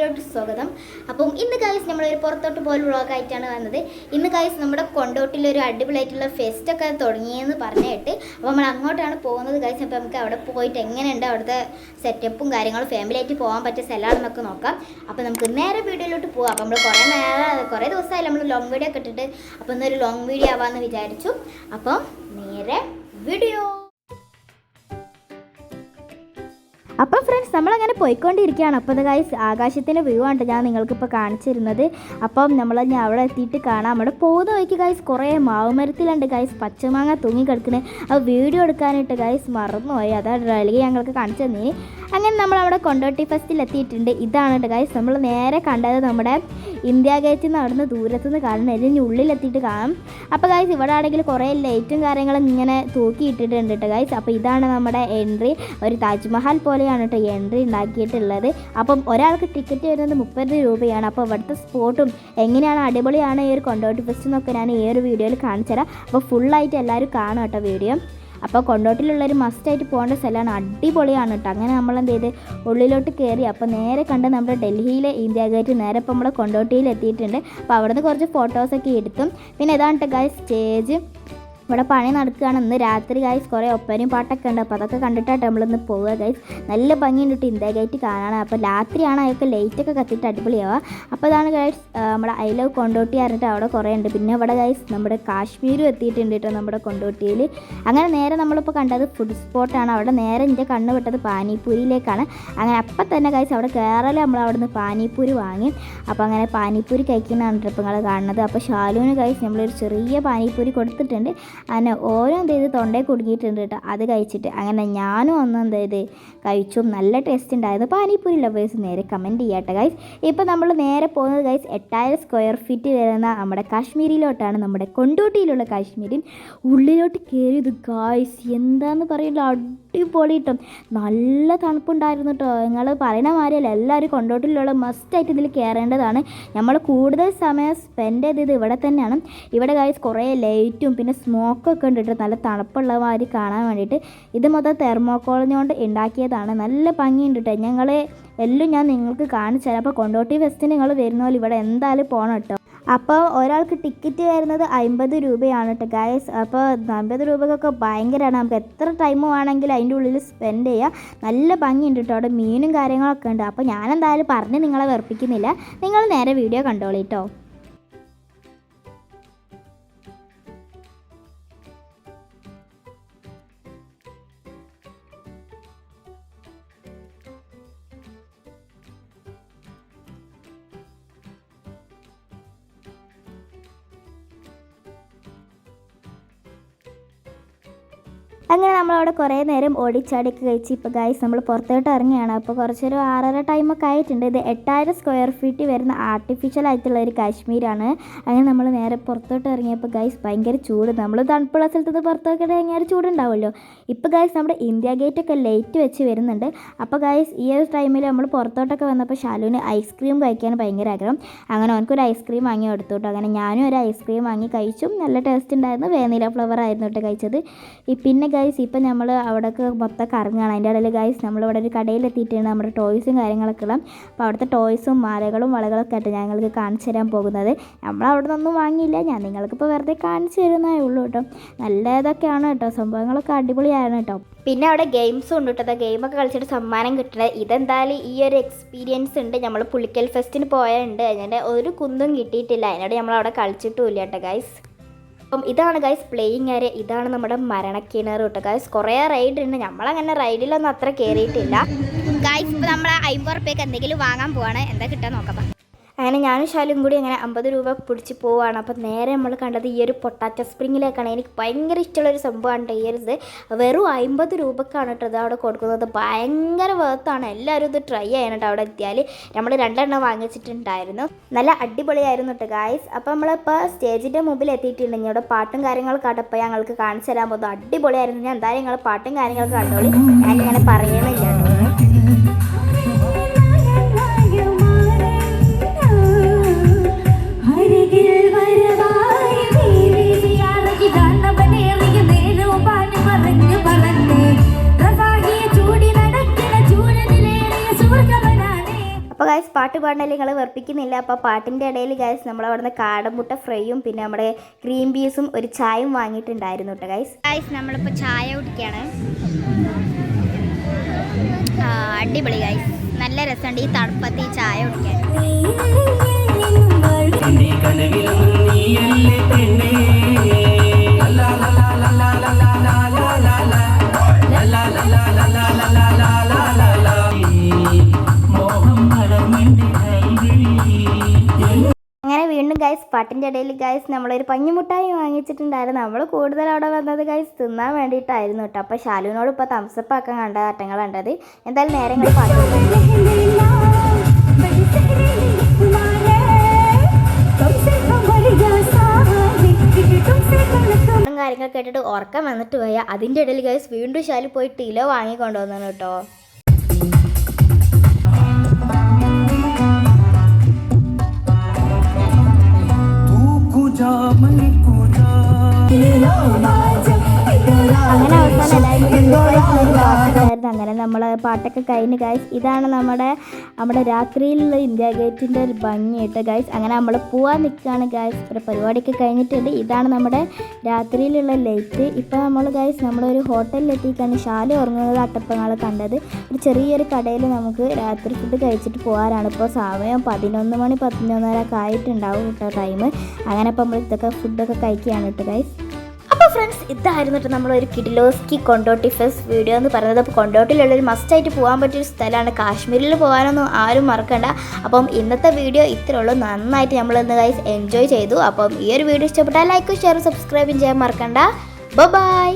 വീഡിയോയിലോട്ട് സ്വാഗതം. അപ്പം ഇന്ന് ഗൈസ് നമ്മളൊരു പുറത്തോട്ട് പോൽ വ്ളോഗായിട്ടാണ് വന്നത്. ഇന്ന് ഗൈസ് നമ്മുടെ കൊണ്ടോട്ടിലൊരു അടിപൊളിയായിട്ടുള്ള ഫെസ്റ്റൊക്കെ തുടങ്ങിയെന്ന് പറഞ്ഞിട്ട് അപ്പോൾ നമ്മൾ അങ്ങോട്ടാണ് പോകുന്നത് ഗൈസ്. അപ്പോൾ നമുക്ക് അവിടെ പോയിട്ട് എങ്ങനെയുണ്ട് അവിടുത്തെ സെറ്റപ്പും കാര്യങ്ങളും ഫാമിലി ആയിട്ട് പോകാൻ പറ്റിയ സ്ഥലമാണെന്നൊക്കെ നോക്കാം. അപ്പോൾ നമുക്ക് നേരെ വീഡിയോയിലോട്ട് പോകാം. അപ്പോൾ നമ്മൾ കുറേ ദിവസമായി നമ്മൾ ലോങ് വീഡിയോ ഒക്കെ ഇട്ടിട്ട്, അപ്പോൾ ഇന്നൊരു ലോങ് വീഡിയോ ആവാമെന്ന് വിചാരിച്ചു. അപ്പം നേരെ വീഡിയോ. അപ്പോൾ ഫ്രണ്ട്സ് നമ്മളങ്ങനെ പോയിക്കൊണ്ടിരിക്കുകയാണ്. അപ്പോൾ അത് ഗൈസ് ആകാശത്തിൻ്റെ വ്യൂ ആണ് ഞാൻ നിങ്ങൾക്കിപ്പോൾ കാണിച്ചിരുന്നത്. അപ്പം നമ്മൾ ഞാൻ അവിടെ എത്തിയിട്ട് കാണാം. അവിടെ പോകുന്ന വഴിക്ക് ഗൈസ് കുറേ മാവുമരത്തിലുണ്ട് ഗൈസ് പച്ചമാങ്ങ തൂങ്ങി കിടക്കുന്നത്. അത് വീഡിയോ എടുക്കാനായിട്ട് ഗൈസ് മറന്നുപോയി. അതാണ് അല്ലെങ്കിൽ ഞങ്ങൾക്ക് കാണിച്ചു തന്നീന്. അങ്ങനെ നമ്മൾ അവിടെ കൊണ്ടോട്ടി ഫെസ്റ്റിൽ എത്തിയിട്ടുണ്ട്. ഇതാണ് ഗൈസ് നമ്മൾ നേരെ കണ്ടത് നമ്മുടെ ഇന്ത്യ ഗേറ്റിൽ നിന്ന് അവിടുന്ന് ദൂരത്തുനിന്ന് കാണുന്നത്. ഇതിന് ഉള്ളിലെത്തിയിട്ട് കാണാം. അപ്പോൾ ഗൈസ് ഇവിടെ ആണെങ്കിൽ കുറേ ലൈറ്റും കാര്യങ്ങളും ഇങ്ങനെ തൂക്കിയിട്ടിട്ടുണ്ട് കേട്ടോ ഗൈസ്. അപ്പോൾ ഇതാണ് നമ്മുടെ എൻട്രി. ഒരു താജ്മഹൽ പോലെയാണ് കേട്ടോ എൻട്രി ഉണ്ടാക്കിയിട്ടുള്ളത്. അപ്പം ഒരാൾക്ക് ടിക്കറ്റ് വരുന്നത് 30 രൂപയാണ്. അപ്പോൾ ഇവിടുത്തെ സ്പോട്ടും എങ്ങനെയാണ് അടിപൊളിയാണ് ഈ ഒരു കൊണ്ടോട്ടി ഫെസ്റ്റ് എന്നൊക്കെ ഞാൻ ഈ ഒരു വീഡിയോയിൽ കാണിച്ചു തരാം. അപ്പോൾ ഫുള്ളായിട്ട് എല്ലാവരും കാണും കേട്ടോ വീഡിയോ. അപ്പോൾ കൊണ്ടോട്ടിലുള്ളൊരു മസ്റ്റായിട്ട് പോകേണ്ട സ്ഥലമാണ്, അടിപൊളിയാണ് കേട്ടോ. അങ്ങനെ നമ്മൾ എന്ത് ചെയ്ത് ഉള്ളിലോട്ട് കയറി. അപ്പോൾ നേരെ കണ്ട് നമ്മുടെ ഡൽഹിയിലെ ഇന്ത്യ ഗേറ്റ് നേരെ ഇപ്പോൾ നമ്മൾ കൊണ്ടോട്ടിയിൽ എത്തിയിട്ടുണ്ട്. അപ്പോൾ അവിടുന്ന് കുറച്ച് ഫോട്ടോസൊക്കെ എടുത്തും. പിന്നെ ഇതാണ് കേട്ടോ ഗൈസ് സ്റ്റേജ്. ഇവിടെ പണി നടക്കുകയാണ്. ഇന്ന് രാത്രി ഗൈസ് കുറേ ഒപ്പനയും പാട്ടൊക്കെ ഉണ്ട്. അപ്പോൾ അതൊക്കെ കണ്ടിട്ടാണ് നമ്മളിന്ന് പോവുക ഗൈസ്. നല്ല ഭംഗിയുണ്ട് ഇന്ത്യ ഗേറ്റ് കാണാനാണ്. അപ്പോൾ രാത്രിയാണ് അതൊക്കെ ലൈറ്റൊക്കെ കത്തിയിട്ട് അടിപൊളിയാവുക. അപ്പോൾ അതാണ് ഗൈസ് നമ്മുടെ ഐ ലവ് കൊണ്ടോട്ടി പറഞ്ഞിട്ട് അവിടെ കുറേ ഉണ്ട്. പിന്നെ ഇവിടെ ഗൈസ് നമ്മുടെ കാശ്മീരും എത്തിയിട്ടുണ്ട് കേട്ടോ നമ്മുടെ കൊണ്ടോട്ടിയിൽ. അങ്ങനെ നേരെ നമ്മളിപ്പോൾ കണ്ടത് ഫുഡ് സ്പോട്ടാണ്. അവിടെ നേരെ എൻ്റെ കണ്ണ് വിട്ടത് പാനിപ്പൂരിയിലേക്കാണ്. അങ്ങനെ അപ്പം തന്നെ ഗൈസ് അവിടെ കയറല് നമ്മൾ അവിടെ നിന്ന് പാനിപ്പൂരി വാങ്ങി. അപ്പോൾ അങ്ങനെ പാനിപ്പൂരി കഴിക്കുന്നതാണ് ട്രിപ്പ് നിങ്ങൾ കാണുന്നത്. അപ്പോൾ ഷാലുവിന് ഗൈസ് നമ്മളൊരു ചെറിയ പാനിപ്പൂരി കൊടുത്തിട്ടുണ്ട്. അങ്ങനെ ഓരോ എന്ത് ചെയ്ത് തൊണ്ടയിൽ കുടുങ്ങിയിട്ടുണ്ട് കേട്ടോ. അത് കഴിച്ചിട്ട് അങ്ങനെ ഞാനും ഒന്ന് എന്ത് ചെയ്ത് കഴിച്ചു. നല്ല ടേസ്റ്റ് ഉണ്ടായിരുന്നു. പാനിപ്പൂരി ലവേഴ്സ് നേരെ കമൻറ്റ് ചെയ്യാട്ടെ ഗൈസ്. ഇപ്പോൾ നമ്മൾ നേരെ പോകുന്നത് ഗൈസ് 8000 സ്ക്വയർ ഫീറ്റ് വരുന്ന നമ്മുടെ കാശ്മീരിലോട്ടാണ്. നമ്മുടെ കൊണ്ടോട്ടിയിലുള്ള കാശ്മീരി ഉള്ളിലോട്ട് കയറിയത് ഗൈസ് എന്താന്ന് പറയുന്നത് അടിപൊളി കേട്ടോ. നല്ല തണുപ്പുണ്ടായിരുന്നു കേട്ടോ. നിങ്ങൾ പറയുന്ന മാതിരിയല്ല, എല്ലാവരും കൊണ്ടോട്ടിയിലുള്ള മസ്റ്റായിട്ട് ഇതിൽ കയറേണ്ടതാണ്. നമ്മൾ കൂടുതൽ സമയം സ്പെൻഡ് ചെയ്തത് ഇവിടെ തന്നെയാണ്. ഇവിടെ ഗൈസ് കുറേ ലൈറ്റും പിന്നെ സ്മോക്കൊക്കെ ഉണ്ട് കേട്ടോ. നല്ല തണുപ്പുള്ള മാതിരി കാണാൻ വേണ്ടിയിട്ട്. ഇത് മൊത്തം തെർമോക്കോളിനെ കൊണ്ട് ഉണ്ടാക്കിയതാണ്. നല്ല ഭംഗിയുണ്ട് കേട്ടോ. എല്ലാം ഞാൻ നിങ്ങൾക്ക് കാണിച്ചു തരാം. അപ്പോൾ കൊണ്ടോട്ടി ഫെസ്റ്റിന് നിങ്ങൾ വരുന്ന പോലെ ഇവിടെ എന്തായാലും പോകണം കേട്ടോ. അപ്പോൾ ഒരാൾക്ക് ടിക്കറ്റ് വരുന്നത് 50 രൂപയാണ് കേട്ടോ ഗൈസ്. അപ്പോൾ 50 രൂപക്കൊക്കെ ഭയങ്കരമാണ്. നമുക്ക് എത്ര ടൈം വേണമെങ്കിലും അതിൻ്റെ ഉള്ളിൽ സ്പെൻഡ് ചെയ്യാം. നല്ല ഭംഗിയുണ്ട് കേട്ടോ. അവിടെ മീനും കാര്യങ്ങളൊക്കെ ഉണ്ട്. അപ്പോൾ ഞാനെന്തായാലും പറഞ്ഞ് നിങ്ങളെ വെറുപ്പിക്കുന്നില്ല. നിങ്ങൾ നേരെ വീഡിയോ കണ്ടോളൂ കേട്ടോ. അങ്ങനെ നമ്മളവിടെ കുറേ നേരം ഓടിച്ചാടിയൊക്കെ കഴിച്ച് ഇപ്പോൾ ഗൈസ് നമ്മൾ പുറത്തോട്ട് ഇറങ്ങിയാണ്. അപ്പോൾ കുറച്ചൊരു 6:30 ടൈമൊക്കെ ആയിട്ടുണ്ട്. ഇത് 8000 സ്ക്വയർ ഫീറ്റ് വരുന്ന ആർട്ടിഫിഷ്യൽ ആയിട്ടുള്ള ഒരു കാശ്മീരാണ്. അങ്ങനെ നമ്മൾ നേരെ പുറത്തോട്ട് ഇറങ്ങിയപ്പോൾ ഗൈസ് ഭയങ്കര ചൂട്. നമ്മൾ തണുപ്പുള്ള സ്ഥലത്ത് പുറത്തൊക്കെ ഇറങ്ങിയാൽ ചൂടുണ്ടാവുമല്ലോ. ഇപ്പോൾ ഗൈസ് നമ്മുടെ ഇന്ത്യ ഗേറ്റൊക്കെ ലൈറ്റ് വെച്ച് വരുന്നുണ്ട്. അപ്പോൾ ഗൈസ് ഈ ഒരു ടൈമിൽ നമ്മൾ പുറത്തോട്ടൊക്കെ വന്നപ്പോൾ ഷാലുവിന് ഐസ്ക്രീം കഴിക്കാൻ ഭയങ്കര ആഗ്രഹം. അങ്ങനെ അവനക്കൊരു ഐസ്ക്രീം വാങ്ങി കൊടുത്തു കേട്ടോ. അങ്ങനെ ഞാനും ഒരു ഐസ്ക്രീം വാങ്ങി കഴിച്ചു. നല്ല ടേസ്റ്റ് ഉണ്ടായിരുന്നു. വാനില ഫ്ലേവർ ആയിരുന്നു കേട്ടോ കഴിച്ചത്. പിന്നെ ഗൈസ് ഇപ്പം നമ്മൾ അവിടെയൊക്കെ മൊത്തം കറങ്ങുകയാണ്. അതിൻ്റെ ഇടയിൽ ഗൈസ് നമ്മളിവിടെ ഒരു കടയിലെത്തിയിട്ടാണ് നമ്മുടെ ടോയ്സും കാര്യങ്ങളൊക്കെ ഉള്ള. അപ്പോൾ അവിടുത്തെ ടോയ്സും മാലകളും വളകളൊക്കെ ആയിട്ട് ഞങ്ങൾക്ക് കാണിച്ചു തരാൻ പോകുന്നത്. നമ്മളവിടെ നിന്നൊന്നും വാങ്ങിയില്ല, ഞാൻ നിങ്ങൾക്കിപ്പോൾ വെറുതെ കാണിച്ചു തരുന്നേ ഉള്ളൂ കേട്ടോ. നല്ല ഇതൊക്കെയാണ് കേട്ടോ, സംഭവങ്ങളൊക്കെ അടിപൊളിയാണ് കേട്ടോ. പിന്നെ അവിടെ ഗെയിംസും ഉണ്ട് കേട്ടോ. ഗെയിമൊക്കെ കളിച്ചിട്ട് സമ്മാനം കിട്ടുന്നത്. ഇതെന്തായാലും ഈ ഒരു എക്സ്പീരിയൻസ് ഉണ്ട്. നമ്മൾ പുളിക്കൽ ഫെസ്റ്റിന് പോയുണ്ട്. അതിൻ്റെ ഒരു കുന്തും കിട്ടിയിട്ടില്ല. അതിനോട് നമ്മളവിടെ കളിച്ചിട്ടുമില്ല കേട്ടോ ഗൈസ്. അപ്പം ഇതാണ് ഗൈസ് പ്ലേയിങ് ഏരിയ. ഇതാണ് നമ്മുടെ മരണക്കിണർ കേട്ടോ ഗൈസ്. കുറേ റൈഡ് ഉണ്ട്. നമ്മളങ്ങനെ റൈഡിലൊന്നും അത്ര കയറിയിട്ടില്ല ഗൈസ്. ഇപ്പോൾ നമ്മൾ 50 രൂപയ്ക്ക് എന്തെങ്കിലും വാങ്ങാൻ പോവാണ്. എന്താ കിട്ടാൻ നോക്കാം. അങ്ങനെ ഞാനും ഷാലും കൂടി അങ്ങനെ 50 രൂപ പിടിച്ച് പോവുകയാണ്. അപ്പോൾ നേരെ നമ്മൾ കണ്ടത് ഈ ഒരു പൊട്ടാറ്റോ സ്പ്രിങ്ങിലേക്കാണ്. എനിക്ക് ഭയങ്കര ഇഷ്ടമുള്ളൊരു സംഭവമാണ് ഈ ഒരു ഇത്. വെറും 50 രൂപക്കാണ് കേട്ടോ ഇത് അവിടെ കൊടുക്കുന്നത്. ഭയങ്കര വേർത്താണ്. എല്ലാവരും ഇത് ട്രൈ ചെയ്യണം കേട്ടോ. അവിടെ എത്തിയാൽ നമ്മൾ 2 എണ്ണം വാങ്ങിച്ചിട്ടുണ്ടായിരുന്നു. നല്ല അടിപൊളിയായിരുന്നു കേട്ടോ ഗായ്സ്. അപ്പോൾ നമ്മളിപ്പോൾ സ്റ്റേജിൻ്റെ മുമ്പിൽ എത്തിയിട്ടുണ്ടെങ്കിൽ ഇവിടെ പാട്ടും കാര്യങ്ങളൊക്കെ ആട്ടപ്പോൾ ഞങ്ങൾക്ക് കാണിച്ചു തരാൻ പോകുന്നു. അടിപൊളിയായിരുന്നു. ഞാൻ എന്തായാലും നിങ്ങൾ പാട്ടും കാര്യങ്ങളൊക്കെ കണ്ടോളി. ഞാനിങ്ങനെ പറയണില്ല കേട്ടോ. അപ്പോൾ ഗൈസ് പാട്ട് പാടണല്ലേ നിങ്ങൾ വെറുപ്പിക്കുന്നില്ല. അപ്പോൾ പാട്ടിൻ്റെ ഇടയിൽ ഗൈസ് നമ്മളവിടുന്ന് കാടമുട്ട ഫ്രൈയും പിന്നെ നമ്മുടെ ഗ്രീൻ പീസും ഒരു ചായയും വാങ്ങിയിട്ടുണ്ടായിരുന്നു കേട്ടോ ഗൈസ്. നമ്മളിപ്പോൾ ചായ കുടിക്കുകയാണ്. അടിപൊളി ഗൈസ്, നല്ല രസമുണ്ട് ഈ തണുപ്പത്ത് ഈ ചായ കുടിക്കാൻ. അങ്ങനെ വീണ്ടും ഗൈസ് പാട്ടിൻ്റെ ഇടയിൽ ഗൈസ് നമ്മളൊരു പഞ്ഞിമുട്ടായി വാങ്ങിച്ചിട്ടുണ്ടായിരുന്നു. നമ്മൾ കൂടുതൽ അവിടെ വന്നത് ഗൈസ് തിന്നാൻ വേണ്ടിയിട്ടായിരുന്നു കേട്ടോ. അപ്പോൾ ഷാലുവിനോട് ഇപ്പോൾ തംസപ്പ് ആക്കാൻ കണ്ട അട്ടങ്ങൾ കണ്ടത്. എന്തായാലും നേരെ പാട്ട് കാര്യങ്ങൾ കേട്ടിട്ട് ഉറക്കം വന്നിട്ട് പോയാൽ അതിൻ്റെ ഇടയിൽ ഗൈസ് വീണ്ടും ഷാലു പോയി ടിലോ വാങ്ങിക്കൊണ്ടുവന്നു കേട്ടോ. അങ്ങനെ അവസാനം അങ്ങനെ നമ്മൾ പാട്ടൊക്കെ കഴിഞ്ഞ് ഗൈസ് ഇതാണ് നമ്മുടെ രാത്രിയിലുള്ള ഇന്ത്യ ഗേറ്റിൻ്റെ ഒരു ഭംഗിയായിട്ട് ഗൈസ്. അങ്ങനെ നമ്മൾ പോവാൻ നിൽക്കുകയാണ് ഗൈസ്. ഒരു പരിപാടിയൊക്കെ കഴിഞ്ഞിട്ടുണ്ട്. ഇതാണ് നമ്മുടെ രാത്രിയിലുള്ള ലൈറ്റ്. ഇപ്പോൾ നമ്മൾ ഗൈസ് നമ്മളൊരു ഹോട്ടലിലെത്തിക്കാണ് ഷാലു ഉറങ്ങുന്നത് അട്ടപ്പങ്ങൾ കണ്ടത്. ഒരു ചെറിയൊരു കടയിൽ നമുക്ക് രാത്രി ഫുഡ് കഴിച്ചിട്ട് പോകാനാണ്. ഇപ്പോൾ സമയം 11 മണി 11:30 ഒക്കെ ആയിട്ടുണ്ടാവും കേട്ടോ ടൈം. അങ്ങനെ ഇപ്പോൾ നമ്മൾ ഇതൊക്കെ ഫുഡൊക്കെ കഴിക്കുകയാണ് കേട്ടോ ഗൈസ്. അപ്പോൾ ഫ്രണ്ട്സ് ഇതായിരുന്നു കേട്ടോ നമ്മളൊരു കിഡിലോസ്കി കൊണ്ടോട്ടി ഫെസ്റ്റ് വീഡിയോ എന്ന് പറയുന്നത്. അപ്പോൾ കൊണ്ടോട്ടിലുള്ളൊരു മസ്റ്റായിട്ട് പോകാൻ പറ്റിയൊരു സ്ഥലമാണ്. കാശ്മീരിൽ പോകാനൊന്നും ആരും മറക്കണ്ട. അപ്പം ഇന്നത്തെ വീഡിയോ ഇത്രേ ഉള്ളൂ. നന്നായിട്ട് നമ്മൾ ഇന്ന് ഗൈസ് എൻജോയ് ചെയ്തു. അപ്പം ഈ ഒരു വീഡിയോ ഇഷ്ടപ്പെട്ടാൽ ലൈക്കും ഷെയറും സബ്സ്ക്രൈബും ചെയ്യാൻ മറക്കണ്ട. ബൈ.